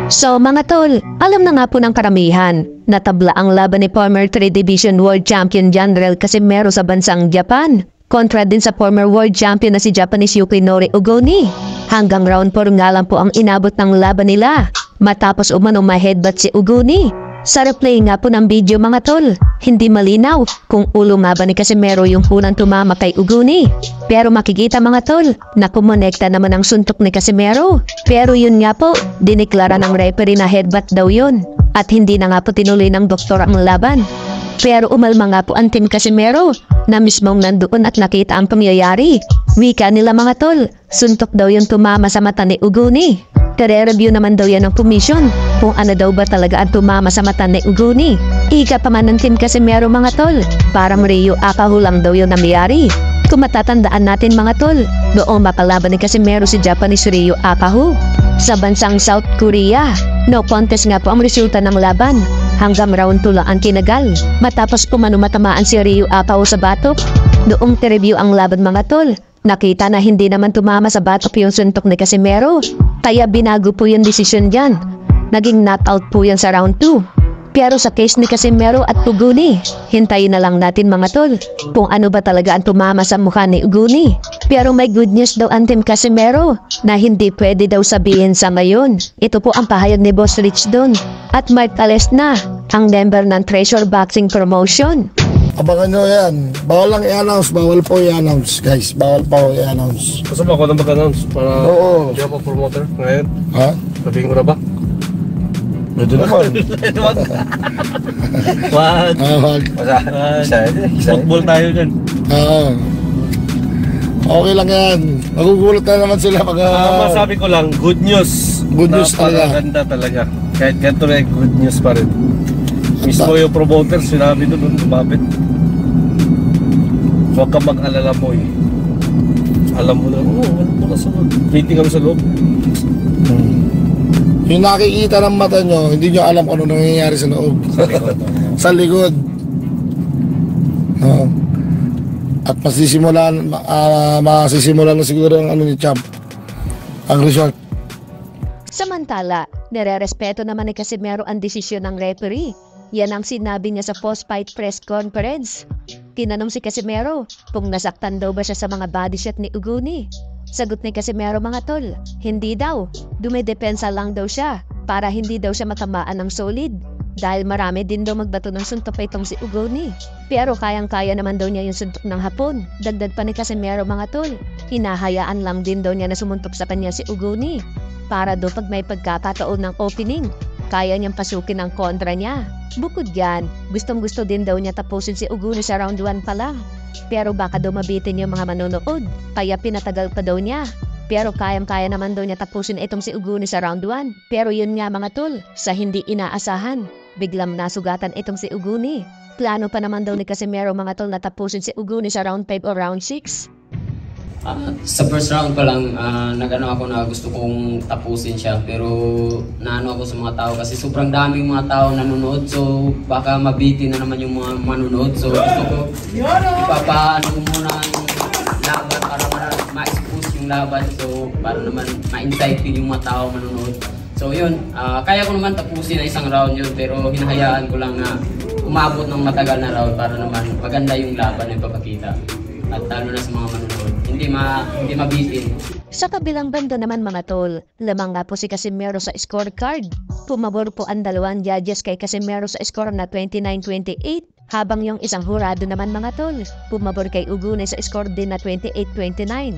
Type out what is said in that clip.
So mga tol, alam na nga po ng karamihan, natabla ang laban ni former 3 Division World Champion General Casimero sa bansang Japan. Kontra din sa former World Champion na si Japanese Yukinori Ogoni. Hanggang round 4 nga lang po ang inabot ng laban nila. Matapos umano ma-headbutt si Ogoni. Sa replay nga po ng video mga tol, hindi malinaw kung ulo nga ba ni Casimero yung unang tumama kay Ogoni. Pero makikita mga tol, na kumonekta naman ang suntok ni Casimero. Pero yun nga po, diniklara ng referee na headbutt daw yun. At hindi na nga po tinuloy ng doktor ang laban. Pero umalma nga po ang team Casimero na mismong nandoon at nakita ang pangyayari. Wika nila mga tol, suntok daw yung tumama sa mata ni Ogoni. Tere-review naman daw yan ng commission kung ano daw ba talaga ang tumama sa mata ni Ogoni. Ika pa man ng team Casimero mga tol, parang Ryo Akahu lang daw yung namayari. Kung matatandaan natin mga tol, noong mapalaban ni Casimero si Japanese Ryo Akahu sa bansang South Korea. No contest nga po ang resulta ng laban. Hanggang round 2 lang ang kinagal. Matapos kumano matamaan si Ryo Akahu sa batok. Noong te-review ang laban mga tol, nakita na hindi naman tumama sa batok yung suntok ni Casimero. Kaya binago po yung desisyon dyan. Naging knockout po yan sa round 2. Pero sa case ni Casimero at Ogoni, hintayin na lang natin mga tol kung ano ba talaga ang tumama sa mukha ni Ogoni. Pero may good news daw ang team Casimero na hindi pwede daw sabihin sa ngayon. Ito po ang pahayag ni Boss Rich Don at Mark Alesna, ang member ng Treasure Boxing Promotion. Abangan nyo yan. Bawal lang i-announce. Bawal po i-announce, guys. Bawal po i-announce. Gusto mo ako na mag-announce para Oo. hindi ako promoter ngayon? Ha? Sabihin ko na ba? Pwede naman. Wag. Wag. Football tayo dyan. Okay lang yan. Magugulat na naman sila pag... Masabi ko lang, good news. Good news talaga. Napakaganda talaga. Kahit ganito na good news pa rin. Mismo yung promoter, sinabi doon, lumapit. Huwag ka mag-alala mo eh. Alam mo na, alam mo na sa loob. Waiting kami sa loob. Yung nakikita ng mata nyo, hindi nyo alam kung ano nangyayari sa loob. Sa likod. No. At masisimulan na siguro ang ano ni Champ. Ang result. Samantala, nire-respeto naman ni Casimero ang desisyon ng referee. Yan ang sinabi niya sa post-fight press conference. Tinanong si Casimero kung nasaktan daw ba siya sa mga body shot ni Ogoni. Sagot ni Casimero mga tol, hindi daw. Dumidepensa lang daw siya para hindi daw siya matamaan ng solid. Dahil marami din daw magbato ng suntok pa itong si Ogoni. Pero kayang-kaya naman daw niya yung suntok ng hapon. Dagdag pa ni Casimero mga tol, hinahayaan lang din daw niya na sumuntok sa kanya si Ogoni. Para daw pag may pagkakataon ng opening, kaya niyang pasukin ang kontra niya. Bukod yan, gustong-gusto din daw niya tapusin si Ogoni sa round 1 pa lang. Pero baka daw mabitin yung mga manonood, kaya pinatagal pa daw niya. Pero kayang-kaya naman daw niya tapusin itong si Ogoni sa round 1. Pero yun nga mga tol, sa hindi inaasahan, biglang nasugatan itong si Ogoni. Plano pa naman daw ni Casimero mga tol na tapusin si Ogoni sa round 5 o round 6. Sa first round pa lang, nagano ako na gusto kong tapusin siya, pero naano ako sa mga tao kasi sobrang daming mga tao nanonood, so baka mabitin na naman yung mga manonood, so gusto ko ipapaano ko muna yung laban para ma-expose yung laban, so para naman ma-incite yung mga tao manonood. So yun, kaya ko naman tapusin na isang round yun, pero hinahayaan ko lang na umabot ng matagal na round para naman maganda yung laban na ipapakita. At lalo na sa mga manonood, hindi mabitin. Sa kabilang banda naman mga tol, lamang nga po si Casimero sa scorecard. Pumabor po ang dalawang judges kay Casimero sa score na 29-28, habang yung isang hurado naman mga tol, pumabor kay Ogoni sa score din na 28-29.